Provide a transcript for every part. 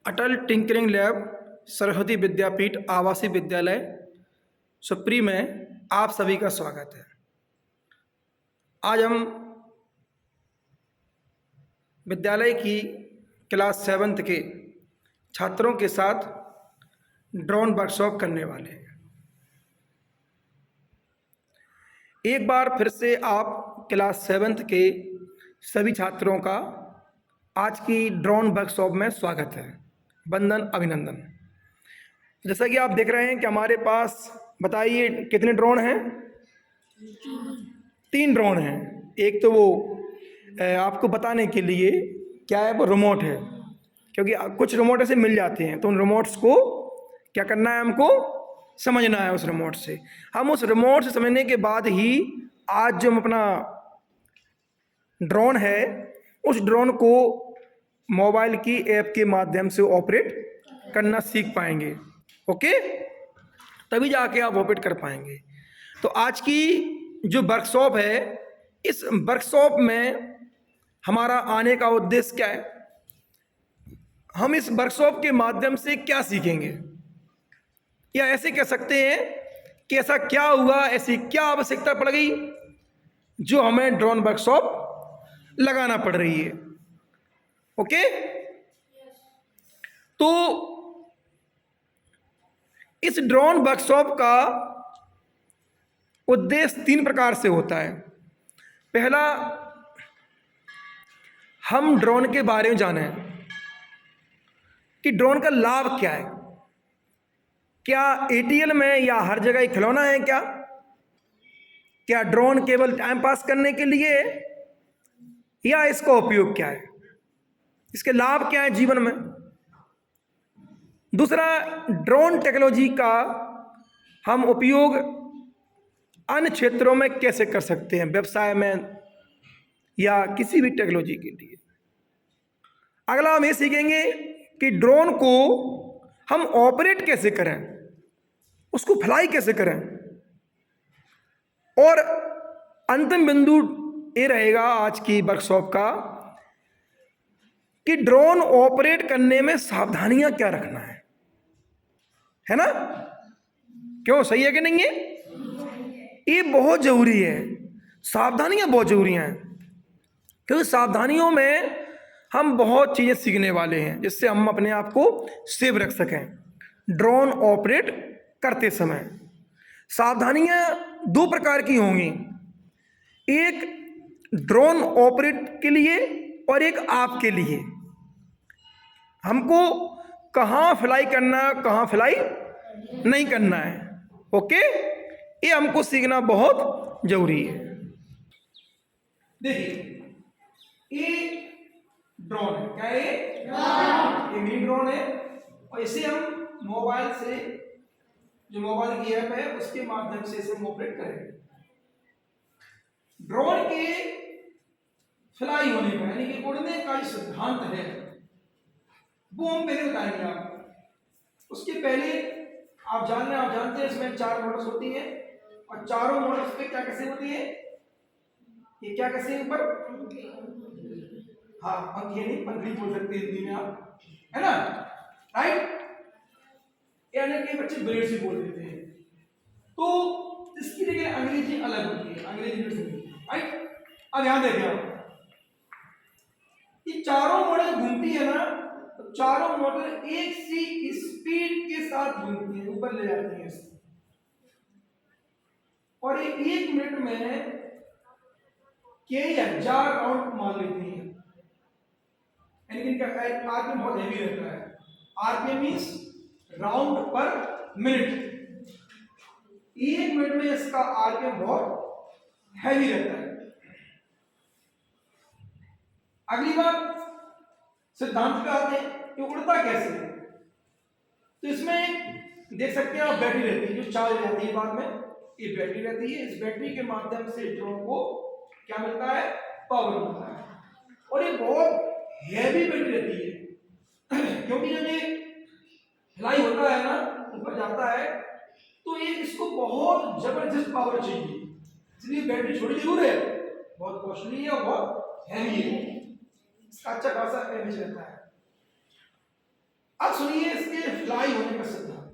अटल tinkering lab Saraswati विद्यापीठ आवासीय विद्यालय सुप्री में आप सभी का स्वागत है। आज हम विद्यालय की क्लास 7th के छात्रों के साथ ड्रोन वर्कशॉप करने वाले हैं। एक बार फिर से आप क्लास 7th के सभी छात्रों का आज की ड्रोन वर्कशॉप में स्वागत है। वंदन, अभिनंदन। जैसा कि आप देख रहे हैं कि हमारे पास, बताइए कितने ड्रोन हैं? 3 ड्रोन हैं। एक तो वो आपको बताने के लिए क्या है, वो रिमोट है, क्योंकि कुछ रिमोट ऐसे मिल जाते हैं तो उन रिमोट्स को क्या करना है, हमको समझना है। उस रिमोट से हम उस रिमोट से समझने के बाद ही आज जो हम अपना ड्रोन है उस ड्रोन को मोबाइल की ऐप के माध्यम से ऑपरेट करना सीख पाएंगे। ओके, तभी जाके आप ऑपरेट कर पाएंगे। तो आज की जो वर्कशॉप है, इस वर्कशॉप में हमारा आने का उद्देश्य क्या है, हम इस वर्कशॉप के माध्यम से क्या सीखेंगे, या ऐसे कह सकते हैं कि ऐसा क्या हुआ, ऐसी क्या आवश्यकता पड़ गई जो हमें ड्रोन वर्कशॉप लगाना पड़ रही है। ओके, तो इस ड्रोन वर्कशॉप का उद्देश्य 3 प्रकार से होता है। पहला, हम ड्रोन के बारे में जानें कि ड्रोन का लाभ क्या है। क्या एटीएल में या हर जगह ही खिलौना है? क्या ड्रोन केवल टाइम पास करने के लिए, या इसका उपयोग क्या है, इसके लाभ क्या है जीवन में। दूसरा, ड्रोन टेक्नोलॉजी का हम उपयोग अन्य क्षेत्रों में कैसे कर सकते हैं, व्यवसाय में या किसी भी टेक्नोलॉजी के लिए। अगला, हम ये सीखेंगे कि ड्रोन को हम ऑपरेट कैसे करें, उसको फ्लाई कैसे करें। और अंतिम बिंदु ये रहेगा आज की वर्कशॉप का कि ड्रोन ऑपरेट करने में सावधानियां क्या रखना है ना? क्यों, सही है कि नहीं है? ये बहुत जरूरी है, सावधानियां बहुत जरूरी हैं, क्योंकि सावधानियों में हम बहुत चीजें सीखने वाले हैं जिससे हम अपने आप को सेव रख सकें ड्रोन ऑपरेट करते समय। सावधानियां 2 प्रकार की होंगी, एक ड्रोन ऑपरेट के लिए और एक आपके लिए। हमको कहाँ फ्लाई करना, कहाँ फ्लाई नहीं करना है। ओके, ये हमको सीखना बहुत जरूरी है। देखिए, ये ड्रोन है, क्या है? ये मिनी ड्रोन है, और इसे हम मोबाइल से, जो मोबाइल की ऐप है उसके माध्यम से इसे ऑपरेट करेंगे। ड्रोन के फ्लाई होने का, यानी कि उड़ने का जो सिद्धांत है वो हम पहले बताएंगे आपको। उसके पहले आप जानते हैं इसमें 4 मोटर्स होती हैं, और चारों मोटर्स पे क्या कैसे होती है, ये क्या कैसे ऊपर, हाँ, पंखी नहीं, पंखड़ी बोल सकते हैं हिंदी में आप, है ना? राइट, यानी कि बच्चे ब्लेड से बोल देते हैं, तो इसकी लेकिन अंग्रेजी अलग होती है, अंग्रेजी में, राइट। अब यहां देखें आप, ये चारों मॉडल घूमती है ना, तो चारों मॉडल एक सी स्पीड के साथ घूमती है, ऊपर ले जाती है इसको, और ये 1 मिनट में कई 1000 राउंड मार लेती है। यानी कि इनका आरपीएम बहुत हेवी रहता है। आरपीएम मींस राउंड पर मिनट। 1 मिनट में इसका आरपीएम बहुत हैवी रहता है। अगली बात, सिद्धांत पे आते हैं कि उड़ता कैसे है। तो इसमें देख सकते हैं आप, बैटरी रहती है जो चार्ज रहती है, बाद में ये बैटरी रहती है। इस बैटरी के माध्यम से ड्रोन को क्या मिलता है, पावर मिलता है, और ये बहुत हैवी बैटरी रहती है क्योंकि जब ये फ्लाई होता है ना, ऊपर जाता है, तो ये इसको बहुत जबरदस्त पावर चाहिए, इसलिए बैटरी छोटी जरूर है, बहुत कॉस्टली है और बहुत हैवी है, इसका अच्छा खासा एमएच रहता है। अब सुनिए इसके फ्लाई होने का सिद्धांत।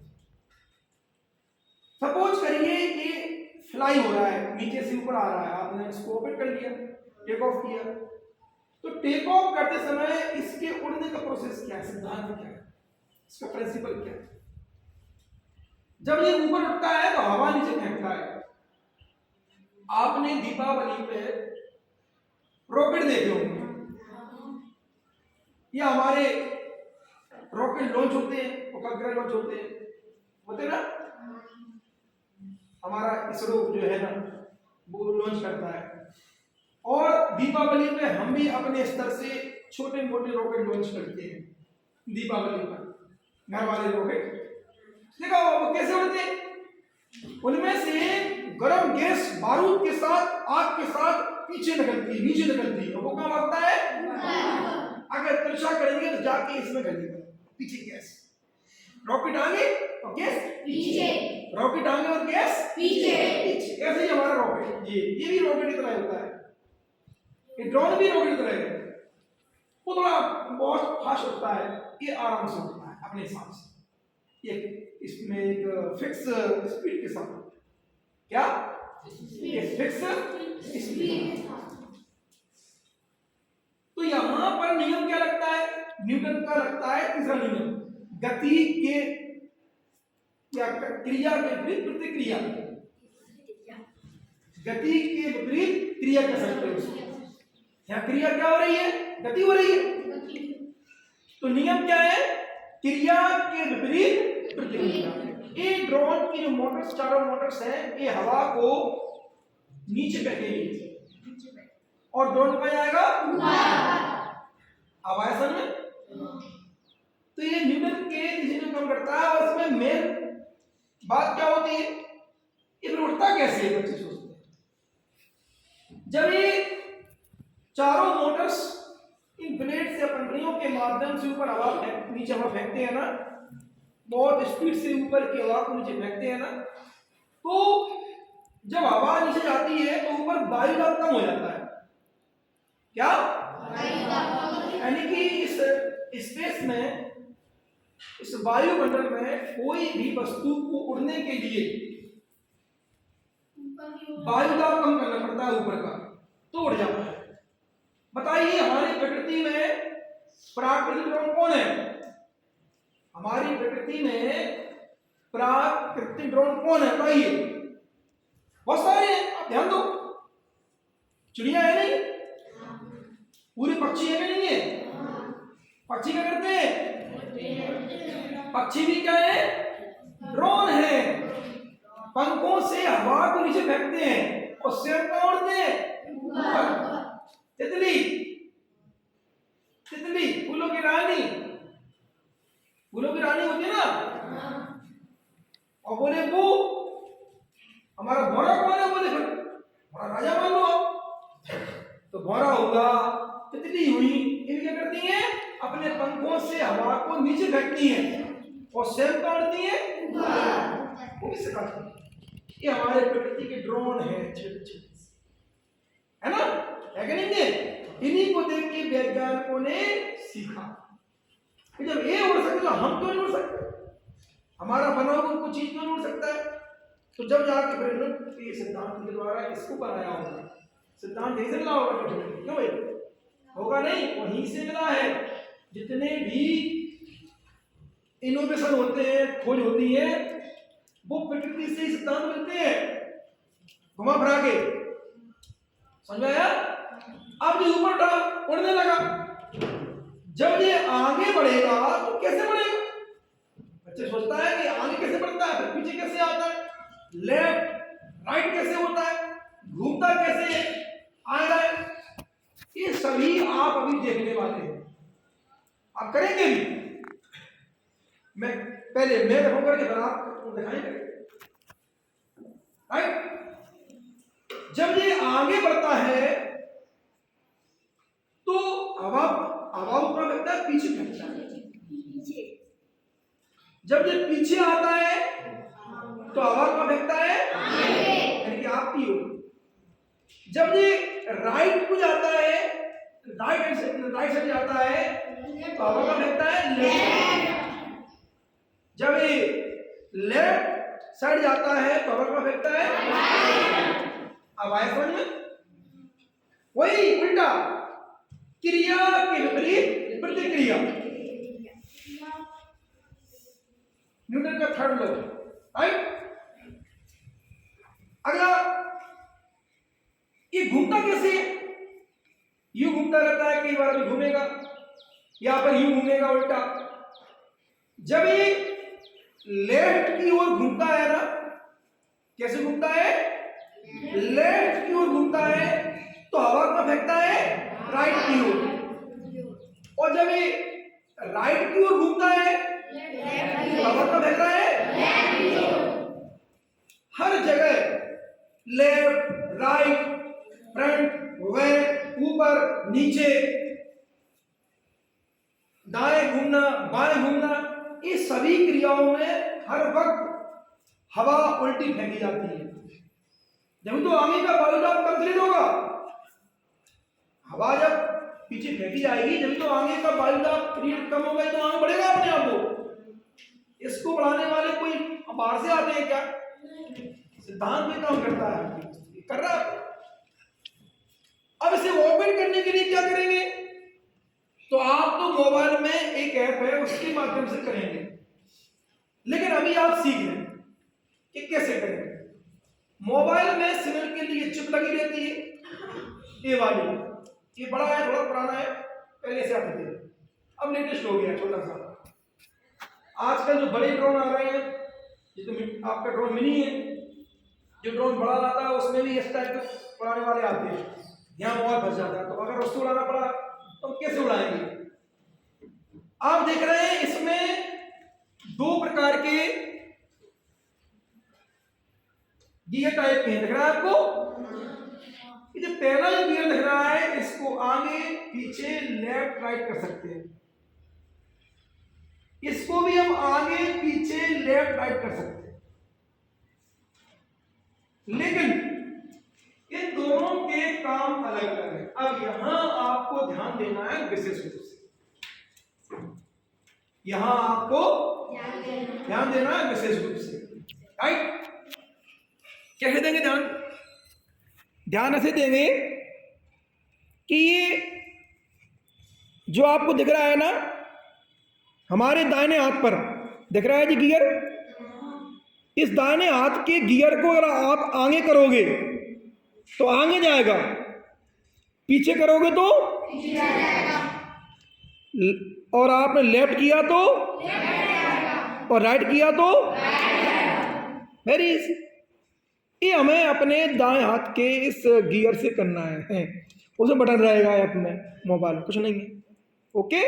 सपोज करिए ये फ्लाई हो रहा है, नीचे से ऊपर आ रहा है, आपने इसको ओपन कर लिया, टेक ऑफ किया, तो टेक ऑफ करते समय इसके उड़ने का प्रोसेस क्या है, सिद्धांत क्या है, इसका प्रिंसिपल क्या है? जब ये ऊपर उठता है तो हवा नीचे फेंकता है। आपने दीपावली पे रॉकेट देखे होंगे, ये हमारे रॉकेट लॉन्च होते हैं, उपग्रह लॉन्च होते ना, हमारा इसरो जो है ना वो लॉन्च करता है। और दीपावली पे हम भी अपने स्तर से छोटे मोटे रॉकेट लॉन्च करते हैं। दीपावली पर घर वाले रॉकेट देखो वो कैसे उड़ते हैं, उनमें से गर्म गैस बारूद के साथ, आग के साथ पीछे निकलती है, नीचे निकलती है, वो कहाँ लगता है, अगर तिरछा करेंगे तो जाके इसमें गलेगा, पीछे गैस, रॉकेट आगे और गैस पीछे, रॉकेट आगे और गैस पीछे। ऐसे ही हमारा रॉकेट, ये भी रॉकेट की तरह होता है, ये ड्रोन भी रॉकेट की तरह है। वो थोड़ा बहुत फास्ट होता है, ये आराम से होता है अपने हिसाब से, ये इसमें एक फिक्स स्पीड के साथ, क्या ये फिक्स स्पीड। तो यहां पर नियम क्या लगता है, न्यूटन का लगता है तीसरा नियम, गति के क्या क्रिया के विपरीत प्रतिक्रिया, गति के विपरीत क्रिया कह सकते हो उसको। यहाँ क्रिया क्या हो रही है, गति हो रही है, तो नियम क्या है, क्रिया के विपरीत प्रतिक्रिया। ये ड्रोन की जो मोटर्स, चारों मोटर्स हैं, ये हवा को नीचे फेंकेंगी और ड्रोन कहाँ जाएगा, अब आया समझ में। तो ये न्यूटन के डिसीजन काम करता है, और इसमें मेन बात क्या होती है, ये फिर उड़ता कैसे है, बच्चे सोचते हैं। जब ये चारों मोटर्स इन ब्लेड से, पंखुड़ियों के माध्यम से ऊपर हवा नीचे हवा फेंकते हैं ना, बहुत स्पीड से ऊपर की हवा को नीचे फेंकते हैं ना, तो जब हवा नीचे जाती है तो ऊपर वायु दाब कम हो जाता है, क्या यानी कि इस स्पेस में, इस वायुमंडल में कोई भी वस्तु को उड़ने के लिए वायु दाब कम करना पड़ता है ऊपर का, तो उड़ जाता है। बताइए हमारी प्रकृति में प्राकृतिक ड्रोन कौन है, हमारी प्रकृति में प्राकृतिक ड्रोन कौन है, बताइए, बहुत सारे हैं, आप ध्यान दो। चिड़िया है नहीं, पूरे पक्षी है कि नहीं है, पक्षी क्या करते हैं, पक्षी भी क्या है, ड्रोन है, पंखों से हवा को नीचे फेंकते हैं और सिर पर उड़ते हैं ऊपर। तितली, तितली फूलों की रानी, फूलों की रानी होती है ना, और बोले वो हमारा भौरा कौन है, बोले भौरा राजा मान लो आप, तो भौरा होगा, तितली हुई, ये क्या करती हैं, अपने पंखों से हवा को नीचे फेंकती हैं और सिर पर उड़ती हैं, वो भी सिखाती हैं। ये हमारे प्रकृति के ड्रोन है, छोटे छोटे, है ना, है कि नहीं है? इन्हीं को देख के वैज्ञानिकों ने सीखा कि जब ये उड़ सकते तो हम क्यों नहीं उड़ सकते, हमारा बना हुआ कुछ चीज क्यों नहीं उड़ सकता है। तो जब जाके फिर ये सिद्धांत के द्वारा इसको बनाया होगा, सिद्धांत यही से मिला होगा, क्यों भाई होगा नहीं, वहीं से मिला है। जितने भी इनोवेशन होते हैं, खोज होती है, वो प्रकृति से सिद्धांत मिलते हैं, घुमा फिरा के, समझ में आया। अब ये ऊपर उठा, उड़ने लगा, जब ये आगे बढ़ेगा तो कैसे बढ़ेगा, बच्चे सोचता है कि आगे कैसे बढ़ता है, फिर पीछे कैसे आता है, लेफ्ट राइट कैसे होता है, घूमता कैसे आएगा, ये सभी आप अभी देखने वाले हैं, आप करेंगे भी। मैं पहले मैं देखूंगा कि फिर आप दिखाएंगे, राइट। जब ये आगे बढ़ता है तो हवा ऊपर लगता है, पीछे फेंकता है। जब ये पीछे आता है तो हवा ऊपर फेंकता है, यानी कि आपकी हो। जब ये राइट को जाता है, राइट साइड जाता है तो हवा ऊपर फेंकता है लेफ्ट। जब ये लेफ्ट साइड जाता है तो हवा कहाँ फेंकता है? अब आया समझ में? वही उल्टा, क्रिया के विपरीत प्रतिक्रिया, न्यूटन का थर्ड लॉ, राइट। अगला, ये घूमता कैसे है? यूं घूमता रहता है, कई बार भी घूमेगा, यहां पर यूं घूमेगा उल्टा। जब ये लेफ्ट की ओर घूमता है ना, कैसे घूमता है? लेफ्ट की ओर घूमता है तो हवा कहाँ फेंकता है? राइट की ओर। और जब ये राइट की ओर घूमता है तो हवा कहाँ फेंक रहा है? हर जगह लेफ्ट, राइट, फ्रंट, बैक, ऊपर, नीचे, दाएं घूमना, बाएं घूमना, ये सभी क्रियाओं में हर वक्त हवा उल्टी फेंकी जाती है। जब तो आगे का वायुदाब कंप्लीट होगा, हवा जब पीछे फेंकी जाएगी, जब तो आगे का वायुदाब कम होगा तो आगे बढ़ेगा अपने आप को। इसको बढ़ाने वाले कोई बाहर से आते हैं क्या? सिद्धांत में काम करता है, कर रहा है। अब इसे ओपन करने के लिए क्या करेंगे? तो आप तो मोबाइल में एक ऐप है उसके माध्यम से करेंगे, लेकिन अभी आप सीख लें कि कैसे करेंगे। मोबाइल में सिग्नल के लिए चिप लगी रहती है, ये वाली, ये बड़ा है, थोड़ा पुराना है, पहले से आते थे, अब लेटेस्ट हो गया छोटा सा। आजकल जो बड़े ड्रोन आ रहे हैं, ये तो आपका ड्रोन मिनी है, जो ड्रोन बड़ा आता है उसमें भी इस टाइप के पुराने वाले आते हैं, यहाँ बहुत फंस जाता है। तो अगर उसको उड़ाना पड़ा तो कैसे उड़ाएंगे? आप देख रहे हैं इसमें दो प्रकार के गियर टाइप के हैं, दिख रहा है आपको? ये जो पहला जो गियर दिख रहा है, इसको आगे पीछे लेफ्ट राइट कर सकते हैं, इसको भी हम आगे पीछे लेफ्ट राइट कर सकते हैं, लेकिन इन दोनों के काम अलग अलग है। अब यहां आपको ध्यान देना है विशेष रूप से, यहां आपको ध्यान देना है विशेष रूप से, राइट? कैसे देंगे ध्यान? ध्यान ऐसे देंगे कि ये जो आपको दिख रहा है ना, हमारे दाहिने हाथ पर दिख रहा है जी गियर, इस दाहिने हाथ के गियर को अगर आप आगे करोगे तो आगे जाएगा, पीछे करोगे तो पीछे जाएगा, और आपने लेफ्ट किया तो लेफ्ट, और राइट किया तो वेरी इजी। ये हमें अपने दाएं हाथ के इस गियर से करना है, उसमें बटन रहेगा ऐप में, मोबाइल कुछ नहीं है, ओके।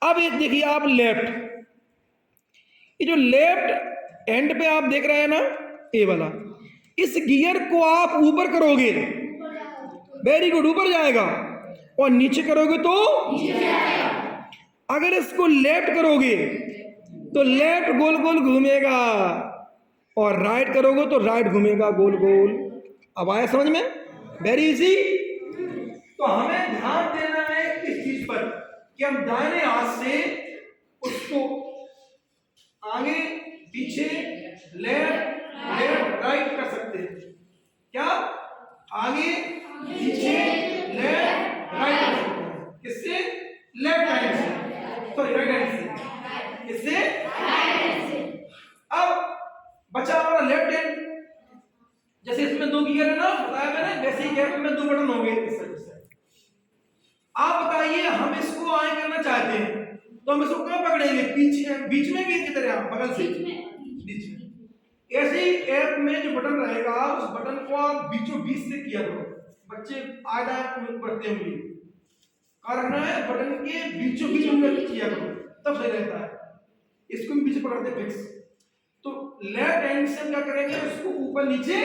अब ये देखिए आप लेफ्ट, ये जो लेफ्ट एंड पे आप देख रहे हैं ना, ये वाला, इस गियर को आप ऊपर करोगे, वेरी गुड, ऊपर जाएगा, और नीचे करोगे तो नीचे जाएगा। अगर इसको लेफ्ट करोगे तो लेफ्ट गोल गोल घूमेगा, और राइट करोगे तो राइट घूमेगा गोल गोल। अब आया समझ में? Very easy. तो हमें ध्यान देना है इस चीज पर कि हम दाहिने हाथ से उसको आगे पीछे लेफ्ट लेफ्ट राइट कर सकते हैं। क्या? आगे पीछे लेफ्ट राइट कर सकते हैं। किससे? लेफ्ट हैंड से, सॉरी राइट हैंड से। किससे? राइट हैंड से। अब बचा हमारा लेफ्ट हैंड, जैसे इसमें दो गियर है ना, बताया मैंने, वैसे ही गैप में दो बटन होंगे इस तरह से। आप बताइए, हम इसको आए करना चाहते हैं तो हम इसको कहाँ पकड़ेंगे? पीछे, बीच में कि किधर है? बगल से, बीच में। ऐसे ही ऐप में जो बटन रहेगा, उस बटन को आप बीचों बीच से किया करो। बच्चे आधा पढ़ते होंगे, कारण है बटन के बीचों बीच उंगली किया करो, तब सही रहता है। इसको भी पीछे पकड़ते फिक्स। तो लेफ्ट हैंड से क्या करेंगे? उसको ऊपर नीचे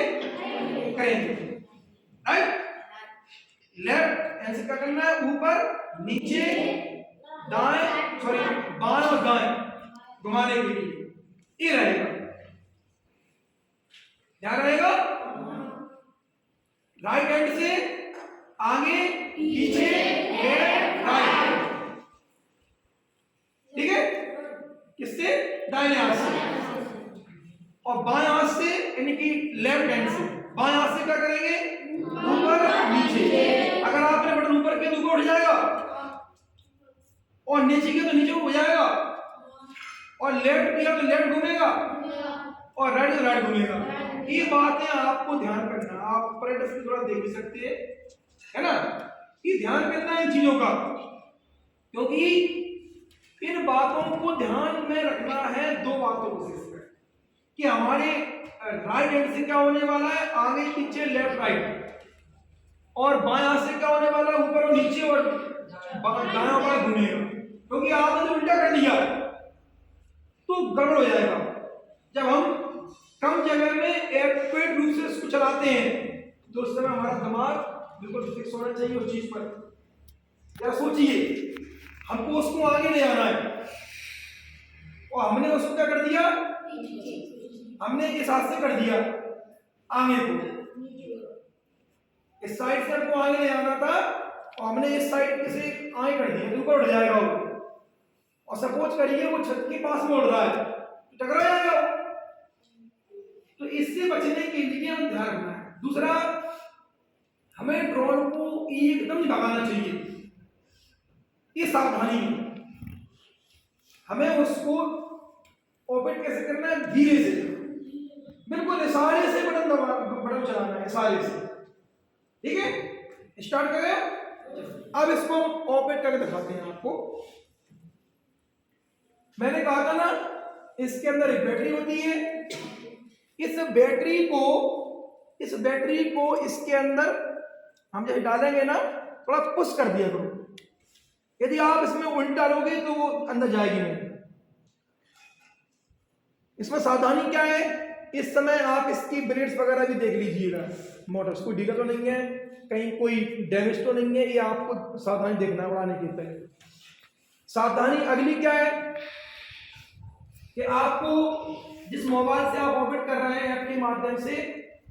करेंगे, राइट? लेफ्ट हैंड से क्या करना है? ऊपर नीचे, दाएं, सॉरी बाएं और दाएं घुमाने के लिए ये रहेगा, ध्यान रहेगा। राइट हैंड से आगे पीछे लेफ्ट राइट, ठीक है? किससे? दाहिने हाथ से, और बाएं हाथ से यानी कि लेफ्ट हैंड से। बाएं हाथ से क्या करेंगे? ऊपर नीचे। अगर आपने बटन ऊपर किया तो ऊपर उठ जाएगा, और नीचे किया तो नीचे हो जाएगा, और लेफ्ट किया तो लेफ्ट घूमेगा, और राइट तो राइट घूमेगा। ये बातें आपको ध्यान करना। आप ऑपरेटर से थोड़ा देख भी सकते हैं, है ना? ये ध्यान करना है इन चीजों का, क्योंकि इन बातों को ध्यान में रखना है। दो बातों को विशेषकर कि हमारे राइट हैंड से क्या होने वाला है? आगे पीछे लेफ्ट राइट, और बाएं हाथ से क्या होने वाला है? ऊपर और नीचे, और दायां बाएं घूमेगा। क्योंकि आपने जो उल्टा कर लिया तो गड़बड़ हो जाएगा। जब हम कम जगह में एक्यूरेट रूप से इसको चलाते हैं तो उस समय हमारा दिमाग बिल्कुल फिक्स होना चाहिए उस चीज पर। जरा सोचिए, हमको उसको आगे ले आना है, और हमने उसको क्या कर दिया? हमने इस हाथ से कर दिया आगे को, इस साइड से हमको आगे ले आना था, और हमने इस साइड से आगे कर दिया, ऊपर उठ जाएगा वो। और सपोज करिए वो छत के पास में उड़ रहा है, टकरा जाएगा। तो इससे बचने के लिए हमें ध्यान रखना है। दूसरा, हमें ड्रोन को एकदम नहीं भगाना चाहिए, ये सावधानी है। हमें उसको ऑपरेट कैसे करना है? धीरे से, बिल्कुल इशारे से बटन चलाना है, इशारे से। ठीक है, स्टार्ट करें। अब इसको ऑपरेट करके दिखाते हैं आपको। मैंने कहा था ना, इसके अंदर एक बैटरी होती है। इस बैटरी को इसके अंदर हम जब डालेंगे ना, थोड़ा पुश कर दिया करो। यदि आप इसमें उल्टा डालोगे तो वो अंदर जाएगी नहीं। इसमें सावधानी क्या है? इस समय आप इसकी ब्लेड्स वगैरह भी देख लीजिएगा, मोटर्स कोई ढीला तो नहीं है, कहीं कोई डैमेज तो नहीं है। ये आपको सावधानी देखना है उड़ाने के पहले। सावधानी अगली क्या है कि आपको जिस मोबाइल से आप ऑपरेट कर रहे हैं ऐप के माध्यम से,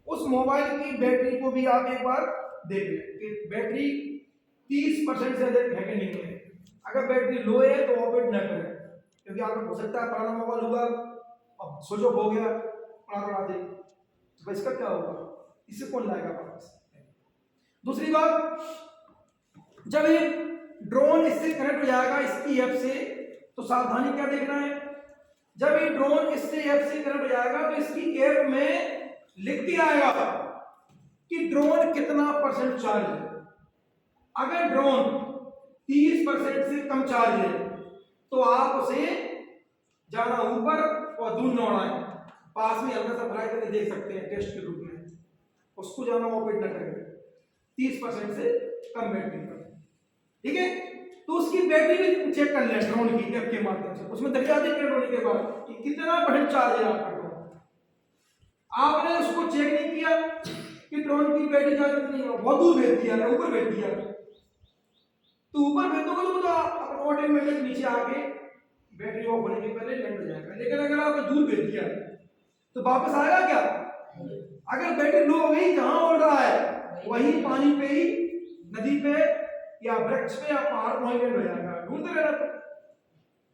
उस मोबाइल की बैटरी को भी आप एक बार देख लें कि बैटरी 30% से अधिक है कि नहीं है। अगर बैटरी लो है तो ऑपरेट न करें, क्योंकि आपको हो सकता है पुराना मोबाइल होगा, अब स्विच ऑफ हो गया उड़ाते, तो इसका क्या होगा? इसे कौन लाएगा वापस? दूसरी बात, जब ये ड्रोन इससे कनेक्ट हो जाएगा इसकी ऐप से, तो सावधानी क्या देखना है? जब ये ड्रोन इससे ऐप से कनेक्ट हो जाएगा तो इसकी ऐप में लिख के आएगा कि ड्रोन कितना परसेंट चार्ज है। अगर ड्रोन 30% से कम चार्ज है तो आप उसे ज्यादा ऊपर और दूर न उड़ाएं, पास में हल्का सा फ्लाई करके देख सकते हैं टेस्ट के रूप में, उसको ज्यादा ऑपरेट न करें 30% से कम बैटरी पर। ठीक है, तो उसकी बैटरी भी चेक कर लें ड्रोन की ऐप के माध्यम से। उसमें दिख जाती है ड्रोन के बाद कि कितना परसेंट चार्ज है आपका ड्रोन। आपने उसको चेक नहीं किया कि ड्रोन की बैटरी चार्ज कितनी है, बहुत दूर भेज दिया, ऊपर भेज दिया, तो ऊपर भेजोगे तो आप ऑटोमेटिक नीचे आके बैटरी ऑफ होने के पहले लैंड हो जाएगा। लेकिन अगर आपने दूर भेज दिया तो वापस आएगा क्या? अगर बैटरी लो हो गई, जहां उड़ रहा है वही पानी पे ही, नदी पे या वृक्ष पे या पहाड़ पर लैंड हो जाएगा। ढूंढते रहना,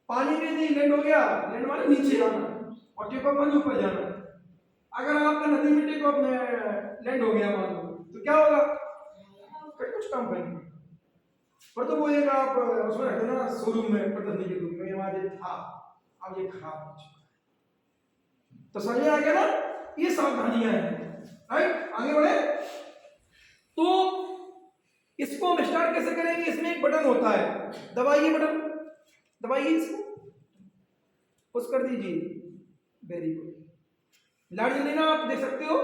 पानी में नहीं लैंड हो गया, लैंड माने नीचे आना और टेक ऑफ माने ऊपर जाना। अगर आपका नदी में टेक ऑफ लैंड हो गया मान लो, तो क्या होगा? कुछ काम करेंगे पर तो वो एक आप उसमें रहते ना शोरूम में प्रदर्शनी के रूप में, हमारे था, अब ये खराब हो चुका है। तो समझ आ गया ना, ये सावधानियां हैं। राइट, आगे बढ़े। तो इसको हम स्टार्ट कैसे करेंगे? इसमें एक बटन होता है, दबाइए बटन, दबाइए इसको, पुश कर दीजिए। वेरी गुड, लाइट जल रही ना, आप देख सकते हो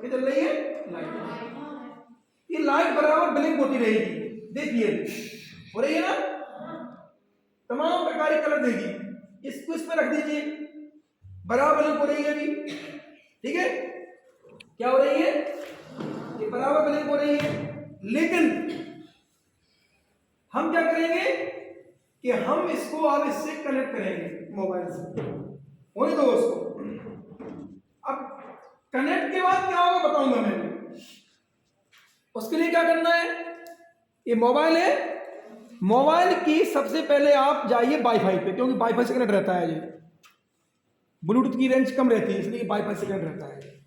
ये जल रही है लाइट। ये लाइट बराबर ब्लिंक होती रहेगी, देखिए हो रही है ना, तमाम प्रकार के कलर देगी। इसको इस पर रख दीजिए, बराबर ब्लिंक हो रही है अभी। ठीक है, क्या हो रही है? ये बराबर ब्लिंक हो रही है। लेकिन हम क्या करेंगे कि हम इसको अब इससे कनेक्ट करेंगे मोबाइल से, होने दो उसको। अब कनेक्ट के बाद क्या होगा बताऊंगा मैं। उसके लिए क्या करना है? ये मोबाइल है, मोबाइल की सबसे पहले आप जाइए वाईफाई पे, क्योंकि वाईफाई से कनेक्ट रहता है ये। ब्लूटूथ की रेंज कम रहती है, इसलिए वाईफाई से कनेक्ट रहता है।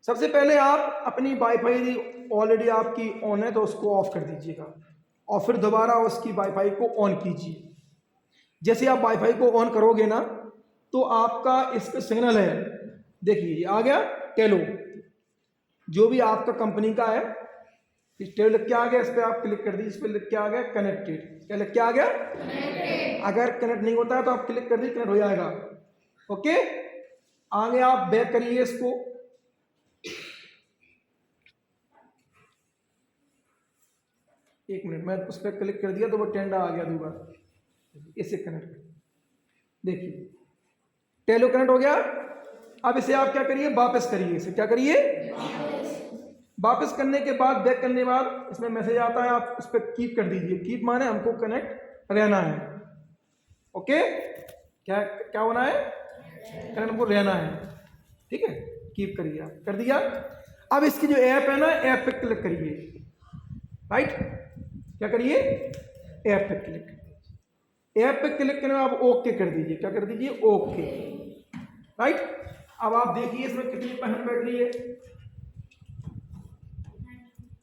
सबसे पहले आप अपनी वाईफाई ऑलरेडी आपकी ऑन है तो उसको ऑफ कर दीजिएगा और फिर दोबारा उसकी वाईफाई को ऑन कीजिए। जैसे आप वाईफाई को ऑन करोगे ना तो आपका इस पे सिग्नल है, देखिए आ गया टेलो, जो भी आपका कंपनी का है, इस टेलो लिख के आ गया, इस पर आप क्लिक कर दीजिए, इस पर लिख के आ गया कनेक्टेड, क्या लिख के आ गया कनेक्टेड। अगर कनेक्ट नहीं होता है तो आप क्लिक कर दीजिए, कनेक्ट हो जाएगा। ओके, आगे आप बैक करिए इसको, एक मिनट, मैं उस पर क्लिक कर दिया तो वो टेंडा आ गया दोबारा, इससे कनेक्ट, देखिए टेलो कनेक्ट हो गया। अब इसे आप क्या करिए, वापस करिए, इसे क्या करिए वापस करने के बाद, बैक करने के बाद इसमें मैसेज आता है, आप उस पर कीप कर दीजिए। कीप माने हमको कनेक्ट रहना है। ओके, क्या क्या होना है, कनेक्ट हमको रहना है, ठीक है, कीप करिए, आप कर दिया। अब इसकी जो ऐप है ना, ऐप पे क्लिक करिए, राइट, क्या करिए ऐप पे क्लिक, ऐप पे क्लिक करने आप ओके कर दीजिए, क्या कर दीजिए ओके, राइट। अब आप देखिए इसमें कितनी % बैटरी है,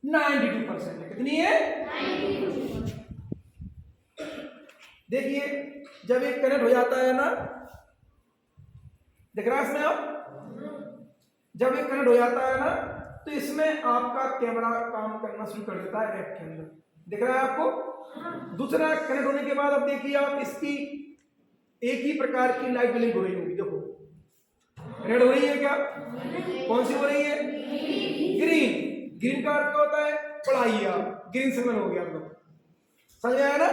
92% है। कितनी है 92%। देखिए जब एक कनेक्ट हो जाता है ना, दिख रहा है इसमें आप, जब एक कनेक्ट हो जाता है ना तो इसमें आपका कैमरा काम करना शुरू कर देता है ऐप के अंदर, दिख रहा है आपको। दूसरा कनेक्ट होने के बाद अब देखिए आप, इसकी एक ही प्रकार की लाइट ब्लिंक हो रही होगी, देखो रेड हो रही है क्या, कौन सी हो रही है, ग्रीन। ग्रीन का अर्थ क्या होता है, पढ़ाइए आप, ग्रीन सिग्नल हो गया आप लोग, समझ आया ना।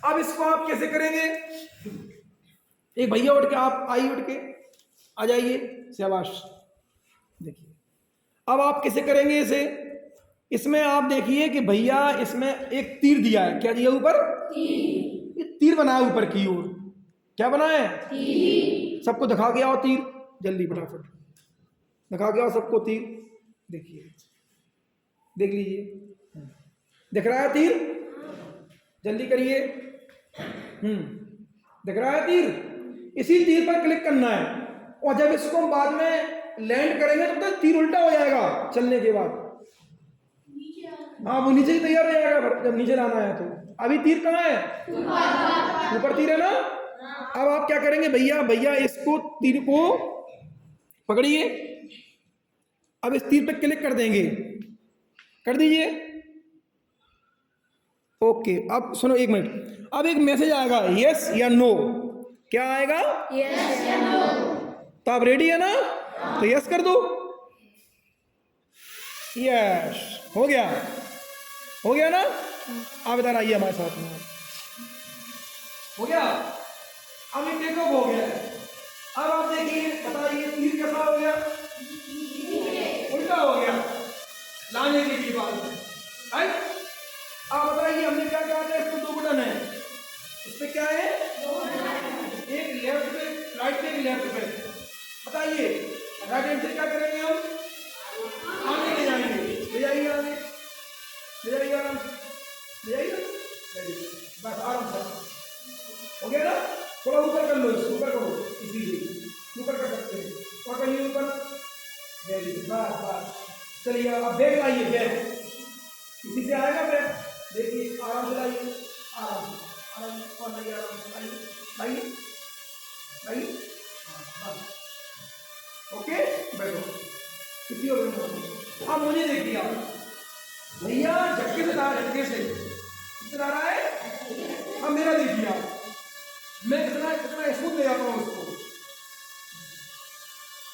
अब इसको आप कैसे करेंगे, एक भैया उठ के, आप आइए उठ के आ जाइए, शाबाश। देखिए अब आप कैसे करेंगे इसे, इसमें आप देखिए कि भैया इसमें एक तीर दिया है, क्या दिया ऊपर, ये तीर बनाया ऊपर की ओर, क्या बनाया है, सबको दिखा के आओ तीर, जल्दी फटाफट दिखा के आओ सबको तीर, देखिए देख लीजिए, दिख रहा है तीर, जल्दी करिए, दिख रहा है तीर, इसी तीर पर क्लिक करना है। और जब इसको हम बाद में लैंड करेंगे तो तीर उल्टा हो जाएगा चलने के बाद, हाँ वो नीचे ही तैयार हो जाएगा जब नीचे लाना है तो। अभी तीर कहाँ है, ऊपर तीर है ना। अब आप क्या करेंगे भैया, भैया इसको तीर को पकड़िए, अब इस तीर पे क्लिक कर देंगे, कर दीजिए ओके। अब सुनो एक मिनट, अब एक मैसेज आएगा यस या नो, क्या आएगा यस या नो, तो आप रेडी है ना, तो यस कर दो, यस हो गया, हो गया ना। आप इधर आइए हमारे साथ में, हो गया, अब ये टेक ऑफ हो गया। अब आप देखिए, बताइए तीर कैसा हो गया, उल्टा हो गया लाने के लिए बाद में, राइट। आप बताइए हमने क्या कहा था, इसमें 2 बटन है, इसमें क्या है, एक लेफ्ट पे, राइट पे, एक लेफ्ट पे। बताइए राइट हैंड से क्या करेंगे हम, आगे ले जाएंगे, ले जाइए आगे, ले जाइए आराम से, ले जाइए, बस आराम से, हो गया ना। थोड़ा ऊपर कर लो, इसको ऊपर करो, इसीलिए ऊपर कर सकते हैं, और करिए ऊपर, वेरी गुड, बस बस। चलिए अब बैग लाइए, बैग इसी से आएगा बैग, देखिए आराम से लाइए, आराम से, आराम से, और लाइए, आराम से लाइए, लाइए लाइए, बस ओके, बैठो, किसी और में। अब मुझे देखिए आप भैया, झटके से ला, झटके से कितना रहा है, अब मेरा देखिए आप, मैं कितना कितना स्मूथ ले जाता हूँ उसको,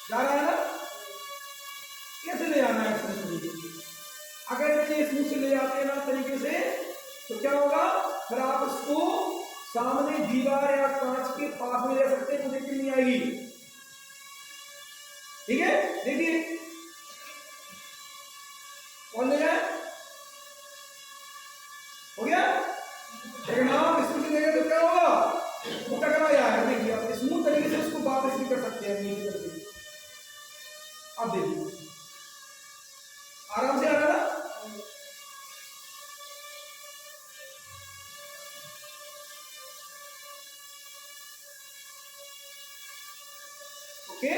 जा रहा है ना, कैसे ले जाना है इस तरीके से। अगर ये स्मूथ से ले जाते हैं ना तरीके से तो क्या होगा, फिर आप उसको सामने दीवार या कांच के पास में ले सकते हैं, मुझे दिक्कत नहीं आएगी, ठीक है। देखिए कौन ले जाए, हो गया, लेकिन आप स्मूथ से ले गए तो क्या होगा, वो टकरा जाएगा। देखिए आप स्मूथ तरीके से उसको वापस भी कर सकते हैं नीचे करके, अब देखिए आराम से आ रहा ना। ओके,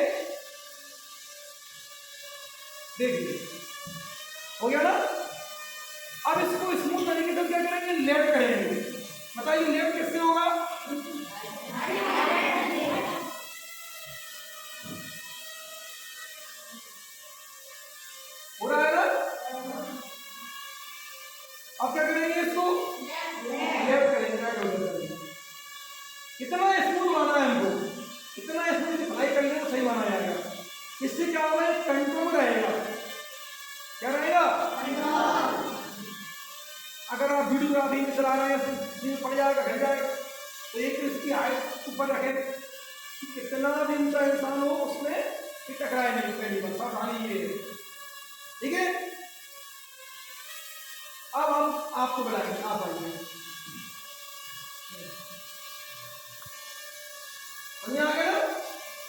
देखिए हो गया ना। अब इसको स्मूथ तरीके से क्या करेंगे, लेफ्ट करेंगे। बताइए लेफ्ट किससे होगा, हो रहा है ना। अब क्या करेंगे, इसको लेफ्ट करेंगे। कितना स्मूथ माना है हमको, कितना स्मूथ अप्लाई करने को सही माना जाएगा। इससे क्या होगा, कंट्रोल रहेगा। क्या रहेगा, अगर आप वीडियोग्राफी में चला रहे हैं पड़ जाएगा, घट जाएगा, तो एक तो इसकी हाइट ऊपर रखें कि कितना भी ऊंचा इंसान हो उसमें कि टकराए नहीं। पहली बात सावधानी ये है, ठीक है। अब हम आपको बुलाएंगे, आप आइए, आ गया ना।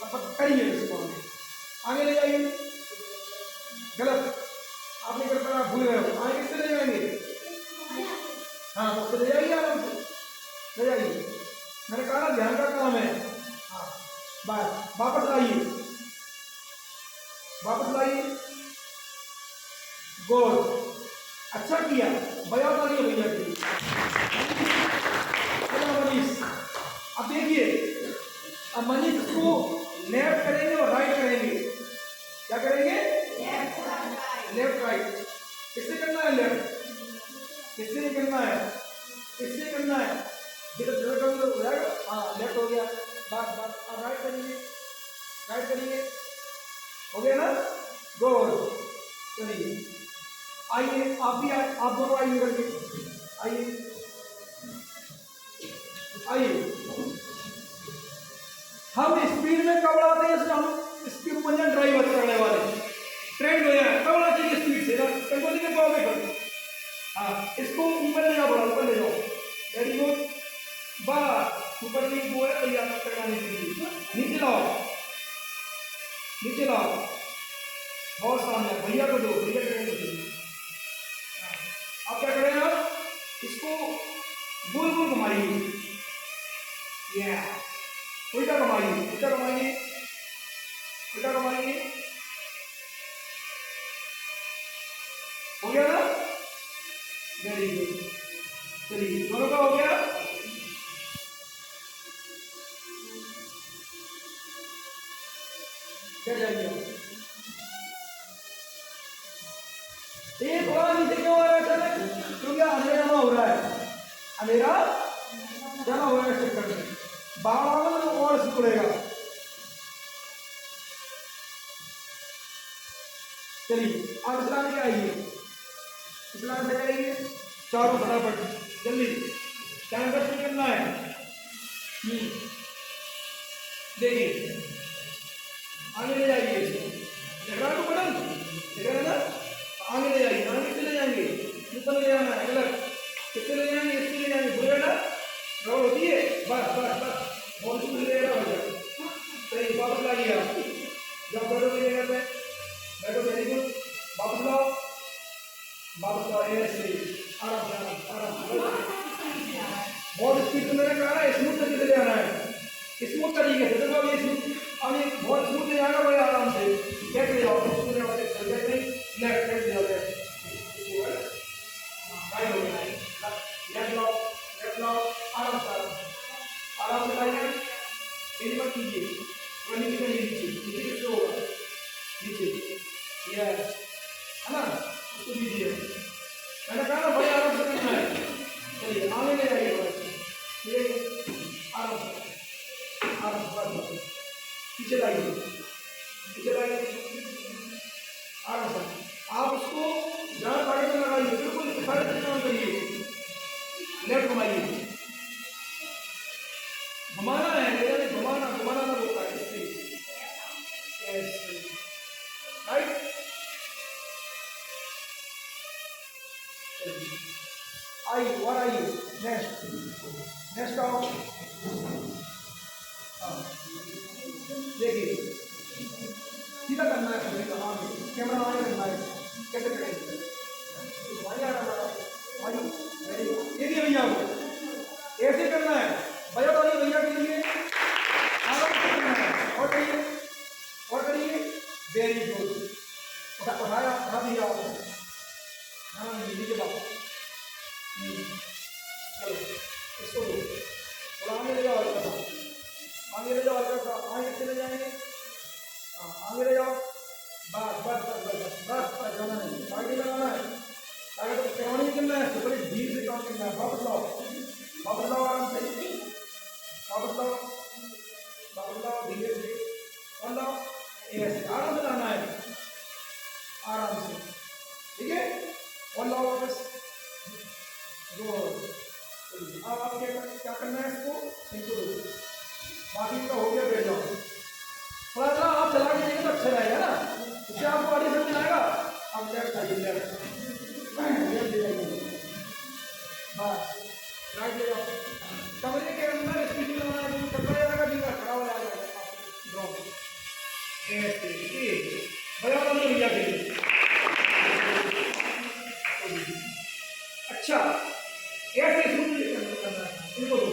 अब करिए इसको आगे ले जाइए। गलत आपने कर कर आप भूल गए हो, आगे किससे ले जाएंगे, हाँ तो ले जाइए, आराम से ले जाइए। मैंने कहा ना ध्यान का काम है। हाँ बस वापस लाइए, वापस लाइए, गोल, अच्छा किया, बजा तालिए भैया की। चलो मनीष, अब देखिए, अब मनीष को लेफ्ट करेंगे और राइट करेंगे। क्या करेंगे, लेफ्ट राइट। किससे करना है, लेफ्ट, किससे नहीं करना है, किससे करना है, जिधर करोगे हो जाएगा। हाँ लेफ्ट हो गया, बस बस। अब राइट करेंगे, राइट करेंगे, हो गया ना, गुड। चलिए आइए, आप भी आए, आप दोनों आइए निकल के, आइए आइए। हम स्पीड में कब बढ़ाते हैं, हम स्पीड में ड्राइवर चढ़ने वाले ट्रेंड हो जाए कब बढ़ाते हैं स्पीड से ना, कंट्रोल नहीं कर पाओगे। हाँ इसको ऊपर ले जाओ, बड़ा ऊपर ले जाओ, वेरी गुड, बस ऊपर की वो है भैया टकराने के लिए, नीचे लाओ, नीचे लाओ, बहुत सामने भैया को दो, भैया करेंगे। अब क्या करें, आप इसको गोल गोल घुमाइए, उल्टा घुमाइए, उल्टा घुमाइए, उल्टा घुमाइए, हो गया ना, वेरी गुड। चलिए दोनों का हो गया। क्या जाइए, ये थोड़ा नीचे क्यों आ रहा है, क्योंकि अंधेरा जमा हो रहा है, अंधेरा जमा हो रहा है चक्कर में, बाहर तो और सिकुड़ेगा। चलिए आप इस्लाम के आइए, इस्लाम से आइए, चारों फटाफट जल्दी, टाइम वेस्ट नहीं करना है। देखिए आगे ले जाइए, देख रहा है तो बटन, देख रहे हैं ना, आगे ले जाइए, आगे कितने ले जाएंगे, ऊपर ले जाना है, गलत, कितने ले जाएंगे, इससे ले जाएंगे, भूल ना रोड होती है, बस बस बस, बहुत कुछ ले रहा हो जाए। सही, वापस लाइए आप, जब बैठो ले जाते हैं, बैठो, वेरी गुड, वापस लाओ, वापस लाओ, ऐसे आराम से, आराम से, बहुत स्पीड में मैंने कहा है, स्मूथ तरीके से ले आना है, स्मूथ तरीके से, देखो ये स्मूथ, अब ये बहुत स्मूथ ले जाएगा, बड़े आराम से, लेफ्ट ले जाओ, लेफ्ट ले जाओ, लेफ्ट ले जाओ, राइट हो गया, लेफ्ट लाओ, लेफ्ट लाओ, आराम से, आराम से लाइए, तेजी मत कीजिए, थोड़ा नीचे करिए, नीचे नीचे किससे होगा, नीचे, ये है ना, उसको दीजिए, मैंने कहा ना बड़े आराम से करना है। चलिए आगे ले जाइए, आराम से, आराम से, पीछे लाइए, पीछे लाइए, आराम से, आप उसको जहाँ गाड़ी में लगाइए, बिल्कुल सारे काम करिए, लेफ्ट घुमाइए, घुमाना है, घुमाना घुमाना ना होता है, राइट। आइए और आइए, नेक्स्ट, नेक्स्ट आओ, देखिए सीधा करना है, कभी कहा कैमरा आगे करना है, कैसे करेंगे, देखिए भैया को ऐसे करना है, भैया वाली भैया के लिए आराम से करना है, और वेरी गुड। उठाया, उठा दिया आपने। हाँ नीचे लाओ। चलो इसको दो, थोड़ा आगे ले जाओ, हल्का सा आगे ले जाओ, हल्का सा आगे चले जाएंगे। हाँ आगे ले जाओ, बस बस बस बस बस बस, जाना नहीं, आगे लगाना है, आगे तो करवानी नहीं करना है, तो बड़ी धीरे से काम करना है। वापस लाओ, वापस लाओ, आराम से वापस लाओ, वापस लाओ, धीरे धीरे और लाओ, ऐसे आराम से लाना है, आराम से, ठीक है। और लाओ वापस, गुड। अब आप क्या करना है, इसको दो, बाकी का हो गया, बैठ जाओ। थोड़ा सा आप चला के देंगे तो अच्छा रहेगा ना, इससे आपको बॉडी समझ में आएगा। आप लेफ्ट आइए, लेफ्ट ले जाइए, बस राइट ले जाओ। कमरे के अंदर स्पीड लगाना है, तो कपड़ा जाएगा, दिन खड़ा हो जाएगा, ड्रॉप ऐसे बड़ा बंद भैया के लिए। अच्छा ऐसे इनको दो,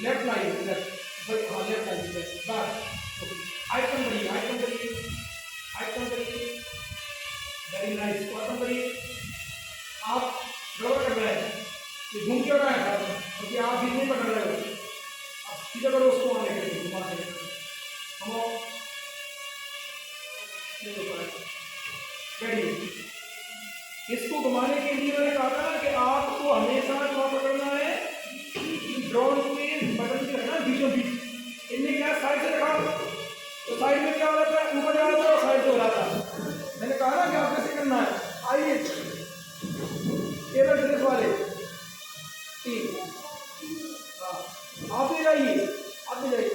लेफ्ट लाइन, लेफ्ट, हाँ लेफ्ट लाइन, लेफ्ट, बस आइटम करिए, आइटम करिए, आइटम करिए, वेरी नाइस, आइटम करिए। आप गड़बड़ कर रहे हैं, ये घूम क्यों रहा है, क्योंकि आप भी नहीं पकड़ रहे हो, आप सीधा करो उसको, आने के लिए घुमा के हम बैठिए। इसको घुमाने के लिए मैंने कहा था कि आपको हमेशा क्या पकड़ना है, ड्रोन के बटन के है ना बीचों बीच, इनमें क्या साइड से रखा, तो साइड में क्या हो रहा है, ऊपर जा रहा था, साइड से हो रहा था। मैंने कहा ना कि आप कैसे करना है, आइए टेबल टेनिस वाले तीन, आप ले जाइए, आप ले जाइए,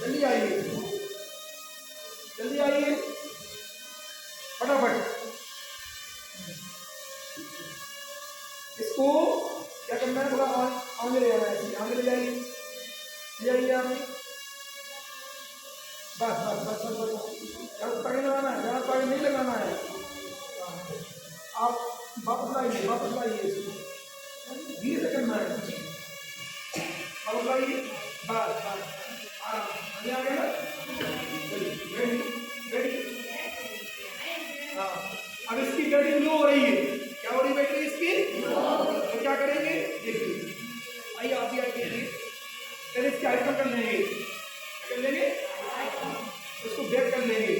जल्दी आइए, जल्दी आइए फटाफट। इसको क्या करना है, थोड़ा आगे ले जाना है, आगे ले जाइए, ले जाइए आगे, बस बस बस बस बस, ज़्यादा ताकि लगाना है, ज़्यादा ताकि नहीं लगाना है। आप वापस लाइए, वापस लाइए, इसको धीरे से करना है, वापस लाइए, बस बस आराम, आ गया ना, रेडी रेडी। हाँ अब इसकी बैटरी लो हो रही है, क्या हो रही बैटरी इसकी, तो क्या करेंगे, देखिए आइए आप भी आइए, पहले इसकी आइटम कर लेंगे, क्या कर लेंगे, इसको बैक कर लेंगे,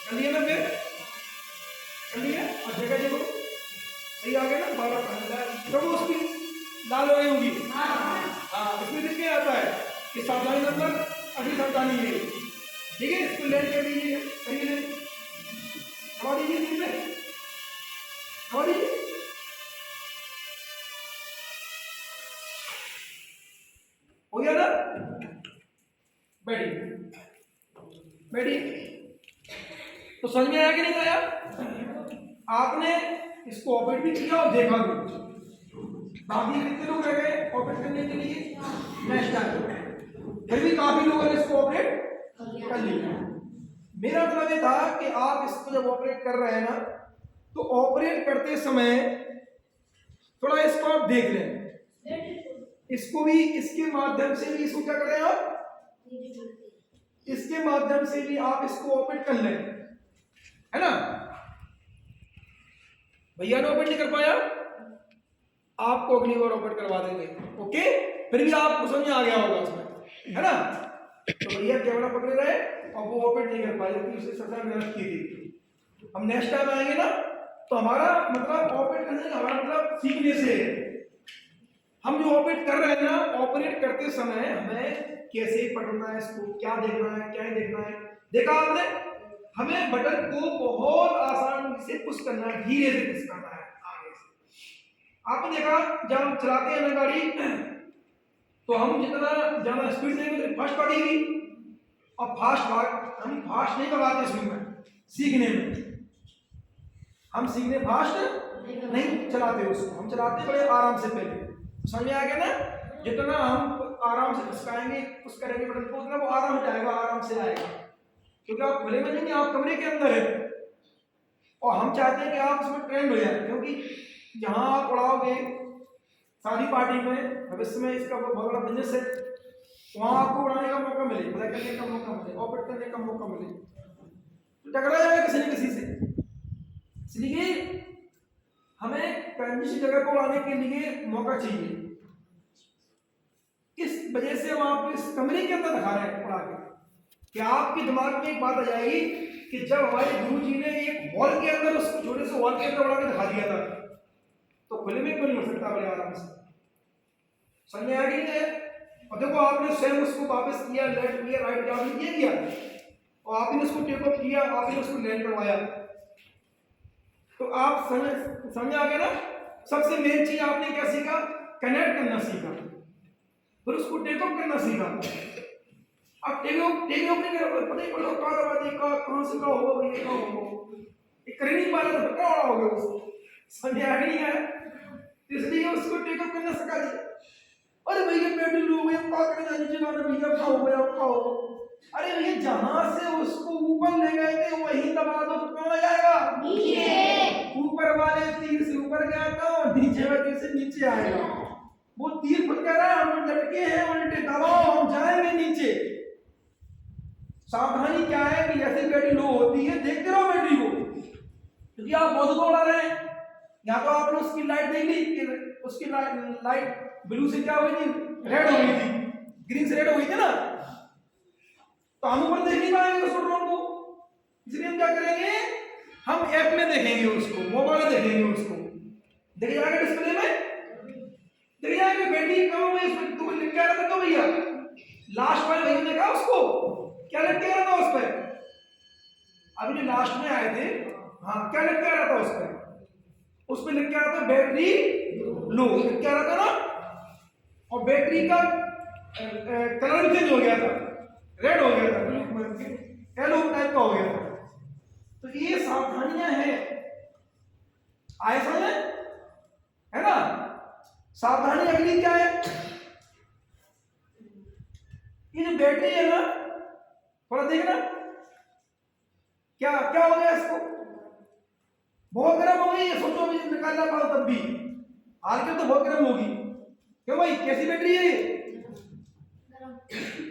कर लिया ना, बैक कर लिया, और जगह देखो सही आ गया ना, 12 जब उसकी लाल हो गई होगी, हाँ इसमें देख के आता है कि सावधानी नंबर, अभी सावधानी है, ठीक है। इसको लैंड कर दीजिए, करिए, दबा दीजिए, सीट पे दबा दीजिए, हो गया ना, बैठिए बैठिए। तो समझ में आया कि नहीं आया, आपने इसको ऑपरेट भी किया और देखा भी। बाकी कितने लोग रह गए ऑपरेट करने के लिए, नेक्स्ट टाइम, फिर भी काफी लोगों ने इसको ऑपरेट कर लिया। मेरा मतलब ये था कि आप इसको जब ऑपरेट कर रहे हैं ना, तो ऑपरेट करते समय थोड़ा इसको आप देख लें, इसको भी इसके माध्यम से भी, इसको क्या कर रहे हैं आप, इसके माध्यम से भी आप इसको ऑपरेट कर लें, है ना। भैया ने ऑपरेट नहीं कर पाया, आपको अगली बार ऑपरेट करवा देंगे, ओके। फिर भी आपको समझ आ गया होगा उसमें, है ना। तो भैया कैमरा पकड़े रहे और वो ऑपरेट नहीं कर पाए, क्योंकि उसने सबसे मेहनत की थी। हम नेक्स्ट टाइम आएंगे ना, तो हमारा मतलब ऑपरेट करने का हमारा मतलब सीखने से है। हम जो ऑपरेट कर रहे हैं ना, ऑपरेट करते समय हमें कैसे पकड़ना है, इसको क्या देखना है, क्या नहीं देखना है, देखा आपने। हमें बटन को बहुत आसान से पुश करना है, धीरे से पुश करना है आगे से। आपने देखा जब हम चलाते हैं ना गाड़ी, तो हम जितना ज्यादा स्पीड देंगे तो फास्ट भागेगी, और हम फास्ट नहीं भगाते इसमें, सीखने में हम सीखने फास्ट नहीं चलाते उसको, हम चलाते बड़े आराम से। पहले समझ में आ गया ना, जितना हम आराम से पुशकाएंगे, पुश करेंगे बटन को, उतना वो आराम से आएगा, आराम से आएगा, क्योंकि आप खुले में नहीं, आप कमरे के अंदर है, और हम चाहते हैं कि आप उसमें ट्रेंड हो जाए, क्योंकि जहां आप उड़ाओगे शादी पार्टी में, भविष्य में इसका बहुत बड़ा बिजनेस है, वहां आपको उड़ाने का मौका मिले, फ्लाई करने का मौका मिले, ऑपरेट करने का मौका मिले, तो टकरा जाएगा किसी न किसी से। इसलिए हमें किसी जगह को उड़ाने के लिए मौका चाहिए। इस वजह से हम आपको इस कमरे के अंदर दिखा रहे हैं उड़ा के, कि आपके दिमाग में एक बात आ जाएगी कि जब हमारे गुरु जी ने एक हॉल के अंदर, उस छोटे से हॉल के अंदर उड़ा के दिखा दिया था, तो खुले में क्यों नहीं हो सकता बड़े आराम से? समझ में आ गई है? और देखो आपने स्वयं उसको वापस किया, लेफ्ट किया, राइट किया, आपने ये किया, और आपने उसको टेक ऑफ किया, आपने उसको लैंड करवाया, तो आप समझ आ गया ना? सबसे मेन चीज आपने क्या सीखा? कनेक्ट करना सीखा, फिर उसको टेक ऑफ करना सीखा। अब टेक ऑफ नहीं कर पता ही पड़ा कहां से कहां होगा, ये कहां होगा, ये कर नहीं पा रहा तो क्या हो गया उसको, समझ आ नहीं आया, इसलिए उसको टेक ऑफ करना सिखा दिया। अरे भैया पेट्रोल लो भैया, क्या करना नीचे गाना भैया, क्या हो गया, क्या हो? अरे भैया जहां से उसको ऊपर ले गए थे वहीं दबा दो तो कौन आ जाएगा? नीचे। ऊपर वाले तीर से ऊपर गया था और नीचे वाले तीर से नीचे आएगा। वो तीर खुद कह रहा है हम लटके हैं उल्टे, दबाओ हम जाएंगे नीचे। सावधानी क्या है कि जैसे बैटरी लो होती है देखते रहो बैटरी को, क्योंकि आप बहुत को उड़ा रहे हैं। या तो आपने उसकी लाइट देख ली कि उसकी लाइट ब्लू से क्या हुई थी, रेड हो गई थी, ग्रीन से रेड हो गई थी ना, तो हम ऊपर देख नहीं पाएंगे उस ड्रोन को। इसलिए हम क्या करेंगे, हम ऐप में देखेंगे उसको, मोबाइल में देखेंगे उसको, देख जाएगा डिस्प्ले में, देख जाएगा बैटरी कम हुई, इसमें तो लिख के रहा था तो भैया लास्ट वाले भैया देखा उसको क्या लिख के रहा था उस पर, अभी जो लास्ट में आए थे, हाँ क्या लिख के रहा था उस पर लिख के रहा था बैटरी लो, लिख के रहा था ना, और बैटरी का कलर भी चेंज हो गया था, रेड हो गया था, येलो टाइप का हो गया था। तो ये सावधानियां हैं, आए समझ है ना? सावधानी अगली क्या है, ये जो बैटरी है ना, थोड़ा देखना क्या क्या हो गया इसको, बहुत गर्म हो गई है, सोचो अभी निकालना पाओ तब भी, हाल के तो बहुत गर्म होगी। क्यों भाई, कैसी बैटरी है?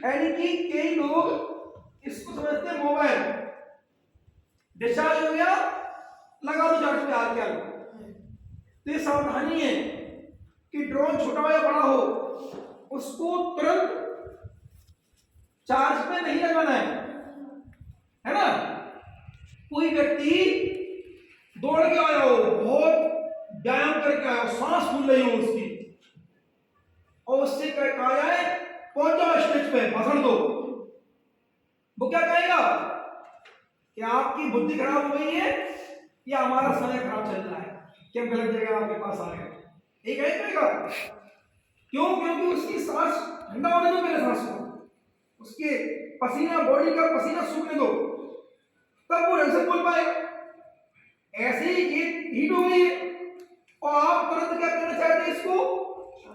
यानी कि कई लोग इसको समझते हैं मोबाइल, डिस्चार्ज हो गया लगा दो चार्ज पे हाल क्या। तो ये सावधानी है कि ड्रोन छोटा हो या बड़ा हो उसको तुरंत चार्ज पे नहीं लगाना है ना? कोई व्यक्ति दौड़ के आया हो, बहुत व्यायाम करके आया हो, सांस फूल रही हो उसकी, और उससे कहा जाए पहुंच जाओ स्टेज पे, भाषण दो, वो क्या कहेगा कि आपकी बुद्धि खराब हो गई है या हमारा समय खराब चल रहा है, कि हम गलत जगह आपके पास आ गए, एक है कहेगा। क्यों? क्योंकि उसकी सांस ठंडा होने दो, मेरे सांस को, उसके पसीना, बॉडी का पसीना सूखने दो, तब वो ढंग से बोल पाएगा। ऐसे ही ये हीट हो गई है और आप तुरंत क्या करना चाहते हैं, इसको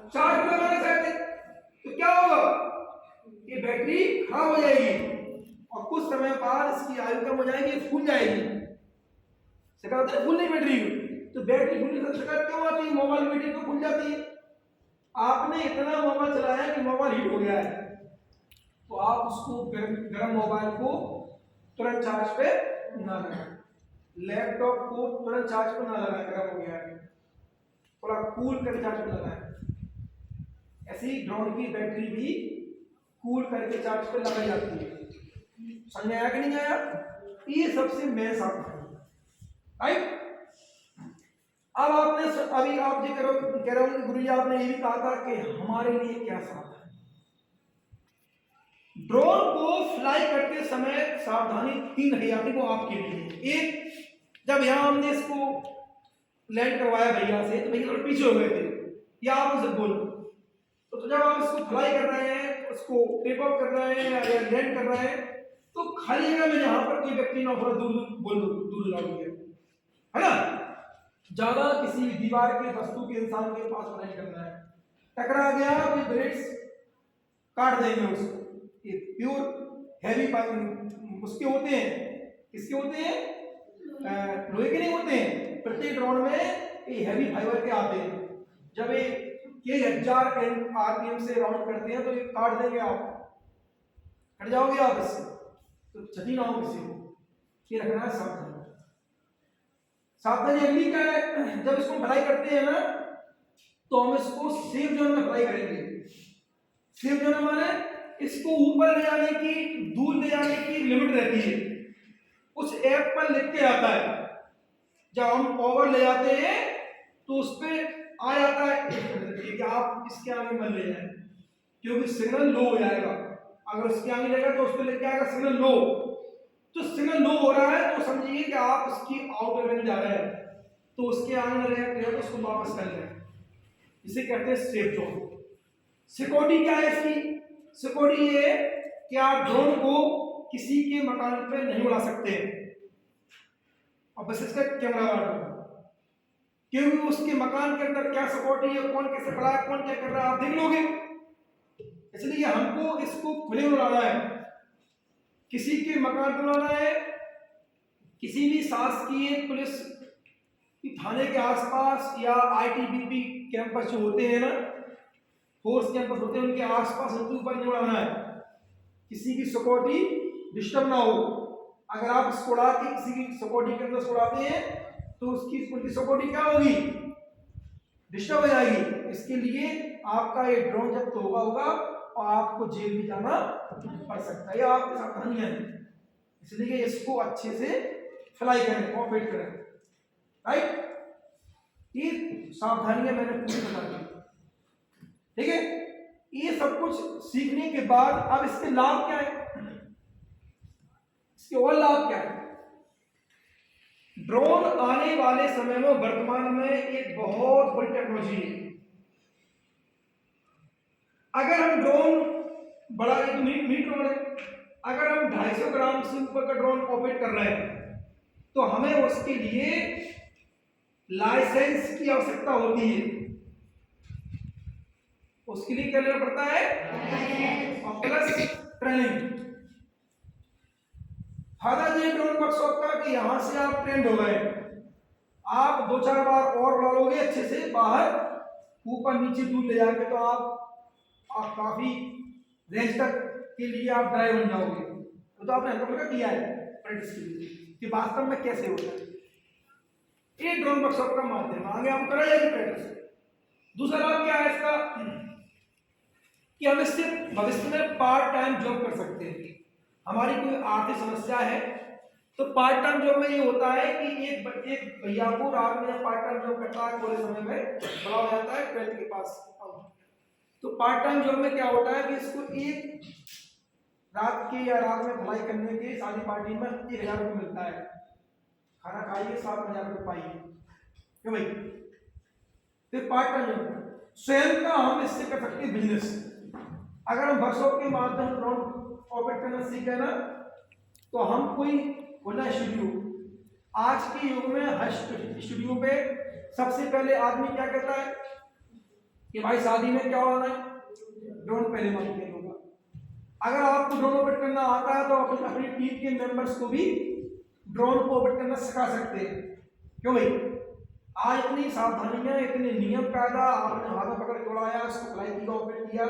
चार्ज पे लगाना चाहते हैं, तो क्या होगा, ये बैटरी खराब हो जाएगी और कुछ समय बाद इसकी आयु कम हो जाएगी, फूल जाएगी। शिकायत है फूलने बैटरी, तो बैटरी फूलने से शिकायत क्यों आती है? मोबाइल बैटरी तो फूल जाती है। आपने इतना मोबाइल चलाया कि मोबाइल हीट हो गया है, तो आप उसको गर्म मोबाइल को तुरंत चार्ज पे ना लगाएं, लैपटॉप को तुरंत चार्ज पे ना लगाएं, गर्म हो गया है, थोड़ा कूल करके चार्ज पे लगाएं। ऐसी ड्रोन की बैटरी भी कूल करके चार्ज पे लगाई जाती है। समझ में आया कि नहीं आया? ये सबसे मेन सावधानी, राइट? अब आपने अभी आप ये कह रहे हो गुरु जी आपने ये भी कहा था कि हमारे लिए क्या सावधानी। ड्रोन को फ्लाई करते समय सावधानी 3 रही आती, वो आपके लिए। एक, जब यहां हमने इसको लैंड करवाया भैया से, तो भैया थोड़े पीछे हो गए थे, या आप उनसे बोल, तो जब आप इसको फ्लाई कर रहे हैं, उसको टेक ऑफ कर रहे हैं या लैंड कर रहे हैं, तो खाली जगह में जहां पर कोई व्यक्ति ना हो, दूर बोल दो, दूर जाओगे, है ना? ज्यादा किसी दीवार के, वस्तु के, इंसान के पास नहीं करना है। टकरा गया तो ब्रेड्स काट देंगे उसको। ये प्योर हैवी पाइप उसके होते हैं, किसके होते हैं? लोहे के नहीं होते हैं। प्रत्येक ड्रोन में ये हैवी फाइबर के आते हैं। जब ये 1000 आरपीएम से राउंड करते हैं तो ये काट देंगे आप, हट जाओगे आप इससे तो क्षति ना हो किसी को, ये रखना है सावधानी। सावधानी अगली क्या है, जब इसको फ्राई करते हैं ना तो हम इसको सेफ जोन में फ्राई करेंगे। सेफ जोन माने इसको ऊपर ले जाने की, दूर ले जाने की लिमिट रहती है, उस ऐप पर लिख के आता है। जब हम ओवर ले जाते हैं तो उस पर आ जाता है कि आप इसके आगे मत ले जाए, क्योंकि सिग्नल लो हो जाएगा। अगर उसके आगे लेगा तो उस पर लिख के आएगा सिग्नल लो, तो सिग्नल लो हो रहा है तो समझिए कि आप उसकी आउटर रेंज जा रहे हैं, तो उसके आगे रहेगा तो उसको वापस कर लें। इसे कहते हैं सेफ जोन। सिक्योरिटी क्या है इसकी? सिक्योरिटी ये कि आप ड्रोन को किसी के मकान पे नहीं उड़ा सकते, और बस इसका कैमरा वाला, क्योंकि उसके मकान के अंदर क्या सिक्योरिटी है, कौन कैसे खड़ा है, कौन क्या कर रहा है, आप देख लोगे। इसलिए हमको इसको खुले में उड़ाना है, किसी के मकान पर उड़ाना है, किसी भी शासकीय पुलिस की थाने के आसपास या आईटीबीपी कैंपस जो होते हैं ना, फोर्स कैंपस होते हैं, उनके आसपास उनके ऊपर नहीं उड़ाना है, किसी की सिक्योरिटी डिस्टर्ब ना हो। अगर आप इसको उड़ा के किसी की सिक्योरिटी के अंदर उड़ाते हैं तो उसकी सिक्योरिटी क्या होगी, डिस्टर्ब हो जाएगी। इसके लिए आपका ये ड्रोन जब्त होगा और आपको जेल भी जाना पड़ सकता है, आपकी सावधानियां हैं। इसलिए इसको अच्छे से फ्लाई करें, ऑपरेट करें, राइट। ये सावधानियां मैंने पूरी बता दी, ठीक है। ये सब कुछ सीखने के बाद अब इसके लाभ क्या है, इसके और लाभ क्या है। ड्रोन आने वाले समय में वर्तमान में एक बहुत बड़ी टेक्नोलॉजी है। अगर हम ड्रोन बड़ा, एक मिनी ड्रोन है, अगर हम 250 ग्राम से ऊपर का ड्रोन ऑपरेट कर रहे हैं तो हमें उसके लिए लाइसेंस की आवश्यकता होती है। उसके लिए क्या लेना पड़ता है, और प्लस ट्रेनिंग। फायदा ये ड्रोन वर्कशॉप का कि यहां से आप ट्रेंड हो गए, आप 2-4 बार और उड़ा लोगे अच्छे से बाहर, ऊपर नीचे दूर ले जाके, तो आप काफी रेंज तक के लिए आप ड्राइव बन जाओगे। तो आपने हल्का किया है प्रैक्टिस के लिए कि वास्तव में कैसे होता है। ये ड्रोन वर्कशॉप का माध्यम, आगे हम कराया जाएगी प्रैक्टिस। दूसरा लाभ क्या है इसका, कि हम इससे भविष्य में पार्ट टाइम जॉब कर सकते हैं। हमारी कोई आर्थिक समस्या है तो पार्ट टाइम जॉब में ये होता है कि एक भैया को रात में पार्ट टाइम जॉब करता है, पूरे समय में बड़ा हो जाता है 12 के पास, तो पार्ट टाइम जॉब में क्या होता है कि इसको एक रात के या रात में भलाई करने के शादी पार्टी में 1000 रुपये मिलता है, खाना खाइए 7,000 रुपये पाइए, क्यों भाई। फिर पार्ट टाइम जॉब स्वयं का हम इससे कर सकते हैं बिजनेस। अगर हम वर्कशॉप के माध्यम से ड्रोन ऑपरेट करना सीखे ना, तो हम कोई खुला स्टूडियो, आज के युग में हर स्टूडियो पे सबसे पहले आदमी क्या कहता है कि भाई शादी में क्या होना है, ड्रोन पहले मांगते होगा। अगर आपको ड्रोन ऑपरेट करना आता है तो आप अपनी टीम के मेंबर्स को भी ड्रोन को ऑपरेट करना सिखा सकते हैं, क्यों भाई। आज इतनी सावधानियां, इतने नियम कायदा, आपने हाथों पकड़ के उड़ाया, उसको फ्लाई किया, ऑपरेट किया,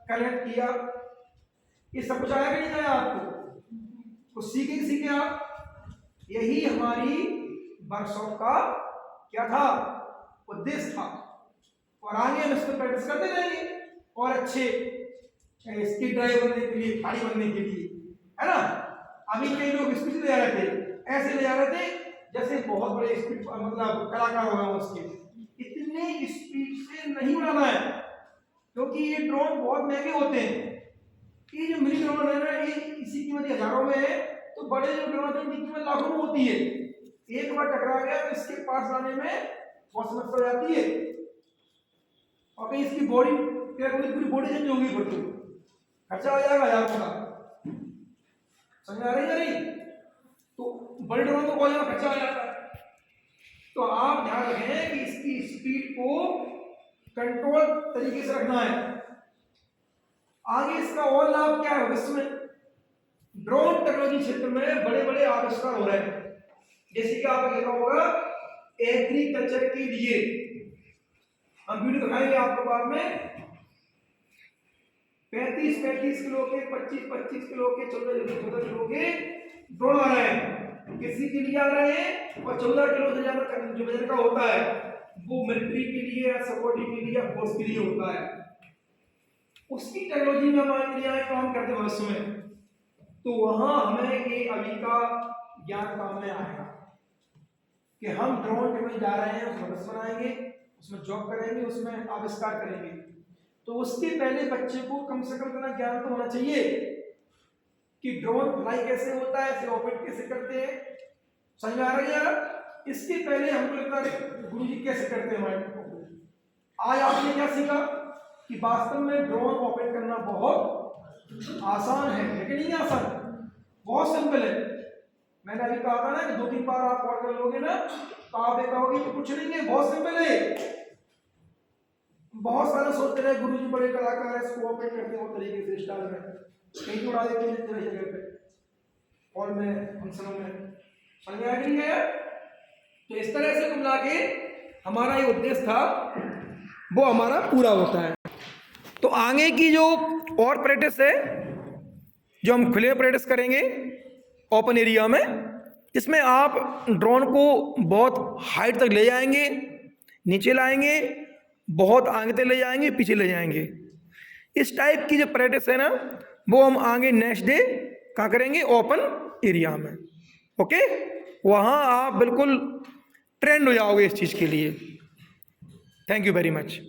कनेक्ट किया, ये सब कुछ आया कि नहीं आया आपको, कुछ सीखे आप। यही हमारी वर्कशॉप का क्या था, उद्देश्य था। और आगे हम इसको प्रैक्टिस करते रहेंगे और अच्छे स्किल ड्राइव बनने के लिए, गाड़ी बनने के लिए, है ना। अभी कई लोग स्पीड ले जा रहे थे, ऐसे ले जा रहे थे जैसे बहुत बड़े स्पीड, मतलब कलाकार हो गए उसके। इतने स्पीड से नहीं उड़ाना है, क्योंकि ये ड्रोन बहुत महंगे होते हैं। ये जो मिनी ड्रोन है ना, ये इसी कीमत हजारों में है, तो बड़े जो ड्रोन है उनकी कीमत लाखों में होती है। एक बार टकरा गया तो इसके पास जाने में बहुत समस्या हो जाती है, और कहीं इसकी बॉडी, पूरी बॉडी चेंज होगी, फिर तो खर्चा आ जाएगा 1000 का। समझ आ रही है नहीं, तो बड़े ड्रोन को बहुत ज्यादा खर्चा आ जाता है। तो आप ध्यान रखें कि इसकी स्पीड को कंट्रोल तरीके से रखना है। आगे इसका और लाभ क्या है, इसमें ड्रोन टेक्नोलॉजी क्षेत्र में बड़े बड़े आविष्कार हो रहे हैं। जैसे कि आपने देखा होगा एग्रीकल्चर के लिए, हम वीडियो दिखाएंगे आपको बाद में, 35 किलो के, 25 किलो के, 14 किलो के ड्रोन आ रहे हैं। किसी के लिए आ रहे हैं, और 14 किलो से ज्यादा जो वजन का होता है वो मिलिट्री के लिए या सिक्योरिटी के लिए या फोर्स के लिए होता है। उसकी टेक्नोलॉजी में मान लिया है काम करते भविष्य में, तो वहां हमें ये अभी का ज्ञान काम में आएगा कि हम ड्रोन टेक्नोलॉजी जा रहे हैं, उसमें बस बनाएंगे, उसमें जॉब करेंगे, उसमें आविष्कार करेंगे। तो उसके पहले बच्चे को कम से कम इतना ज्ञान तो होना चाहिए कि ड्रोन फ्लाई कैसे होता है, इसे ऑपरेट कैसे करते हैं। समझ में आ रहा है यार? इसके पहले हमको लगता है गुरुजी कैसे करते हैं हमारे। आज आपने क्या सीखा कि वास्तव में ड्रोन ऑपरेट करना बहुत आसान है, लेकिन नहीं आसान, बहुत सिंपल है। मैंने अभी कहा था ना कि 2-3 बार आप और कर लोगे ना तो आप ये कहोगे कि कुछ नहीं है, बहुत सिंपल है। बहुत सारे सोचते रहे गुरुजी बड़े कलाकार है, इसको ऑपरेट करते हैं वो तरीके से स्टाइल में, कहीं उड़ा देते हैं जगह पे और में फंक्शनों में। समझ में आ गई है? तो इस तरह से मिला के हमारा ये उद्देश्य था वो हमारा पूरा होता है। तो आगे की जो और प्रैक्टिस है, जो हम खुले प्रैक्टिस करेंगे ओपन एरिया में, इसमें आप ड्रोन को बहुत हाइट तक ले जाएंगे, नीचे लाएंगे, बहुत आगे तक ले जाएंगे, पीछे ले जाएंगे। इस टाइप की जो प्रैक्टिस है ना वो हम आगे नेक्स्ट डे कहाँ करेंगे, ओपन एरिया में। ओके, वहाँ आप बिल्कुल ट्रेंड हो जाओगे इस चीज़ के लिए। Thank you very much.